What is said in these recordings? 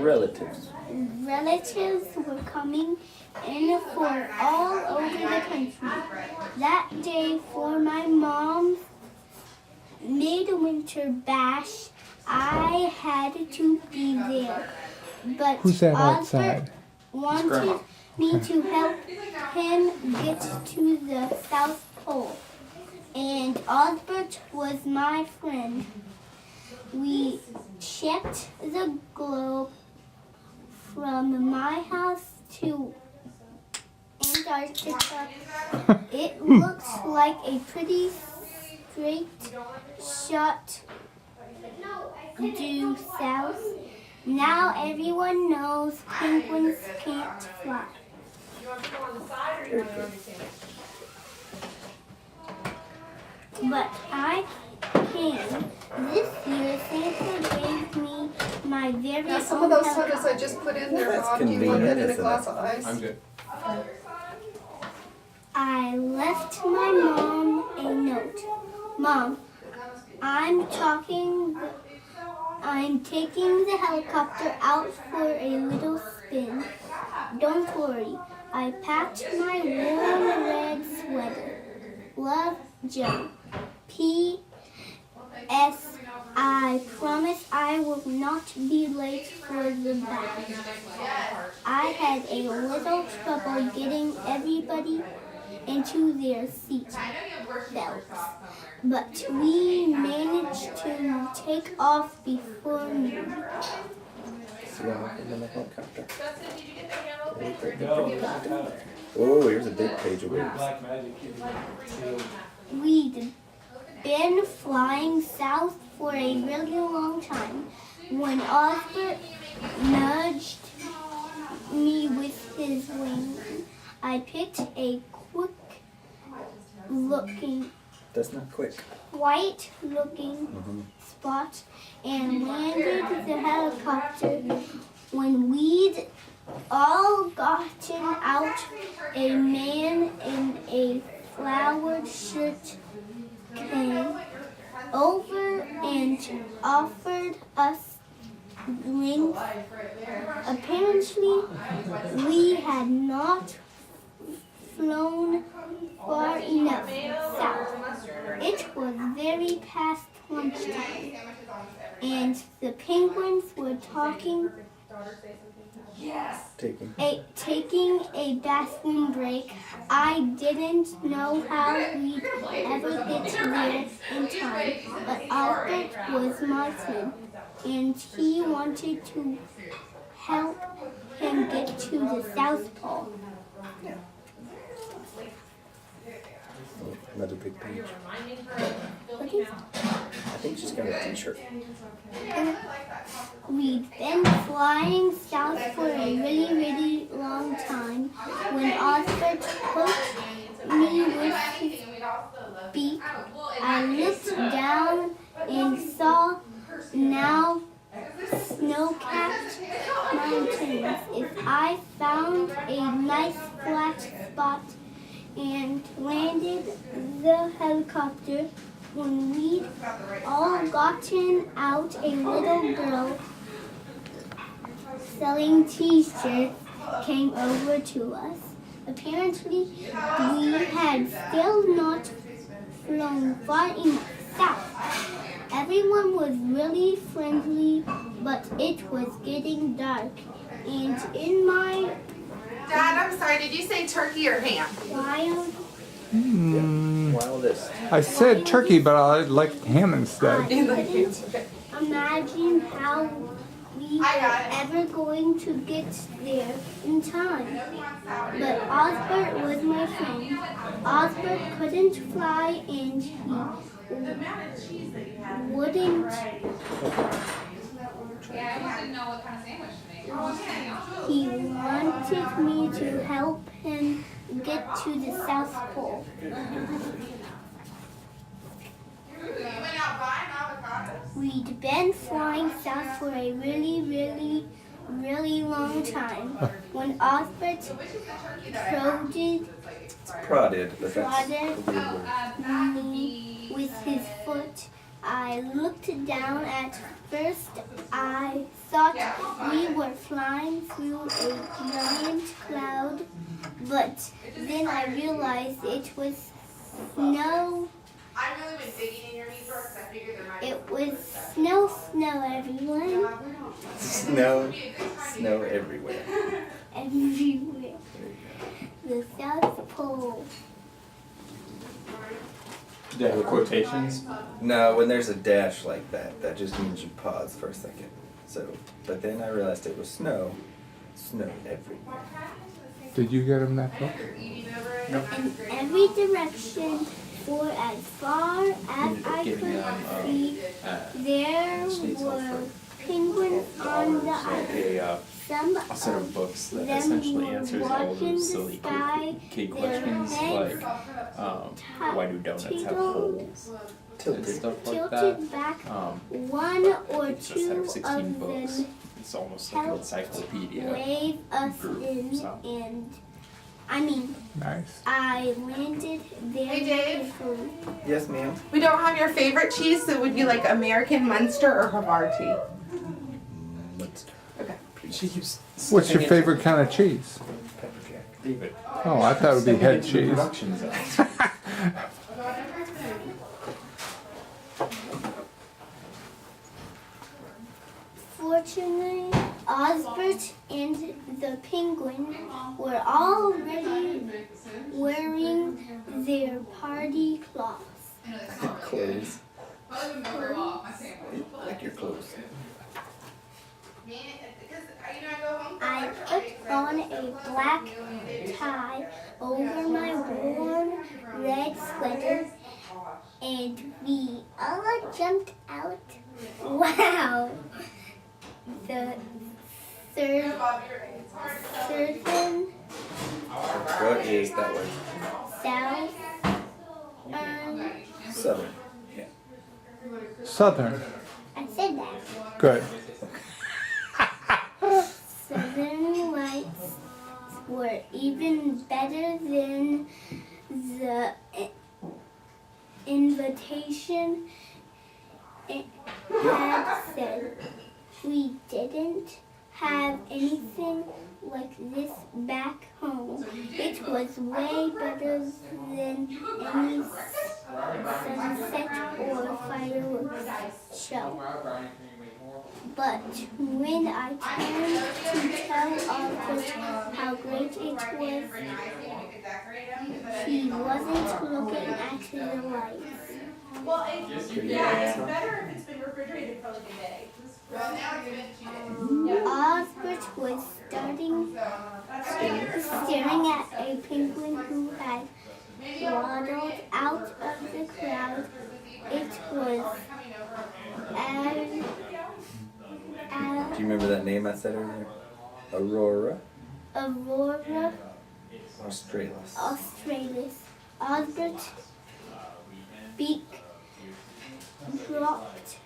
Relatives. Relatives were coming in from all over the country. That day for my mom's midwinter bash, I had to be there. But Who's that Osbert outside? wanted me to help him get to the South Pole. And Osbert was my friend. We checked the globe from my house to Antarctica. It looks like a pretty straight shot due south. Now everyone knows penguins can't fly. But I can. This year Santa gave me my very Now, some own of those sodas helicopter. I just put in there, That's Bob. Do you want convenient, that in a isn't glass it? of ice? I'm good. I left my mom a note. Mom, I'm taking the helicopter out for a little spin. Don't worry. I packed my warm red sweater. Love, Joe. P.S. I promise I will not be late for the bash. I had a little trouble getting everybody into their seat belts, but we managed to take off before noon. Helicopter. Oh, here's a big page of words. We'd been flying south for a really long time when Osbert nudged me with his wing. I picked a That's not quick. white-looking spot and landed the helicopter. When we'd all gotten out, a man in a flowered shirt came over and offered us drinks. Apparently, we had not flown far enough south. It was very past lunchtime, and the penguins were taking a bathroom break. I didn't know how we'd ever get there in time, but Albert was my friend, and he wanted to help him get to the South Pole. Another big page. What is I think she's got a t-shirt. We'd been flying south for a really, really long time when Osbert poked me with his beak. I looked down and saw now snow-capped mountains. If I found a nice flat spot and landed the helicopter, when we'd all gotten out, a little girl selling t-shirts came over to us. Apparently, we had still not flown far enough south. Everyone was really friendly, but it was getting dark, and in my Dad, I'm sorry, did you say turkey or ham? wild Wildest. I said turkey, but I like ham instead. I couldn't imagine how we were ever going to get there in time. But Osbert was my friend. Osbert couldn't fly and he wouldn't. He wanted me to help him get to the South Pole. We'd been flying south for a really, really, really long time when Osbert Prodded, but that's a prodded weird word. me with his foot I looked down. At first, I thought we were flying through a giant cloud, but then I realized it was snow. I've really been digging in your knee drawer because I figured there might be. It was snow, everyone. Snow. Snow everywhere. Everywhere. The South Pole. Do you have quotations? No, when there's a dash like that, that just means you pause for a second. So, but then I realized it was snow. Snow everywhere. Did you get him that book? In every direction, for as far as I could see, there were penguins on the island. Some A set of books that them essentially were answers all watching those the silly sky, kid their questions heads like why do donuts have holes and Tilted. stuff like tilted that. back one or It's a set two of of 16 books. them It's almost like an helped encyclopedia. wave us group, in, so. and Nice. I landed there. Hey, Dave. safely. Yes, ma'am. We don't have your favorite cheese, so would you like American Munster or Havarti? Okay. Cheese. What's your favorite kind of cheese? Pepper jack. David. Oh, I thought it would be head Step into the cheese. production zone. Fortunately, Osbert and the penguin were already wearing their party cloths. Clothes. Like your clothes. I put on a black tie over my warm red sweater, and we all jumped out. Wow! The surgeon What is that word? south Southern. Yeah. Southern. I said that. Good. Southern lights were even better than the invitation it had said. We didn't have anything like this back home. It was way better than any sunset or fireworks show. But when I turned to tell Arthur how great it was, he wasn't looking at the lights. Well, it's better if it's been refrigerated for like a day. Osbert was staring at a penguin who had waddled out of the crowd. It was Do you remember that name I said earlier? Aurora Aurora Australis. Australis. Osbert's beak dropped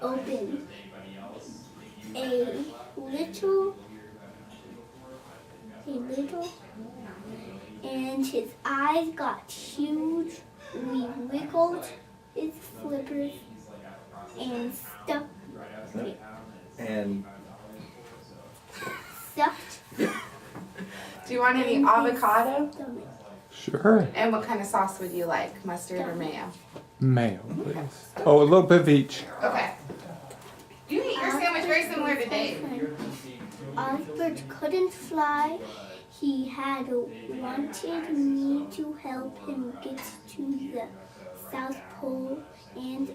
open. A little, and his eyes got huge. We wiggled his flippers and stuffed. Do you want any avocado? Sure. And what kind of sauce would you like? Mustard or mayo? Mayo, please. Oh, a little bit of each. Okay. You eat your sandwich very similar to Dave. Osbert couldn't fly. He had wanted me to help him get to the South Pole, and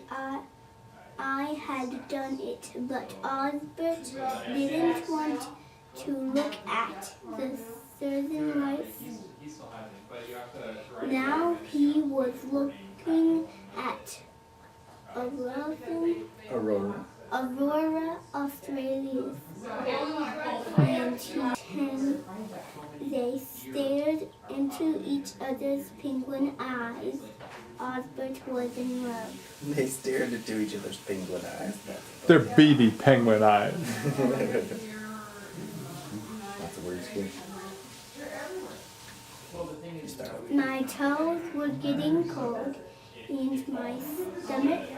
I had done it. But Osbert didn't want to look at the southern lights. Now he was looking at Aurora Australis, and they stared into each other's penguin eyes. Osbert was in love. They stared into each other's penguin eyes. They're beady penguin eyes. Lots of words here. My toes were getting cold. and my stomach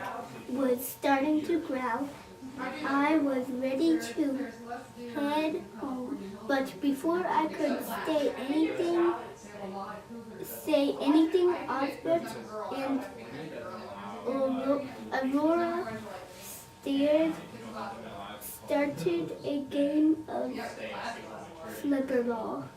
was starting to growl. I was ready to head home, but before I could say anything, Osbert and Aurora started a game of flipper ball.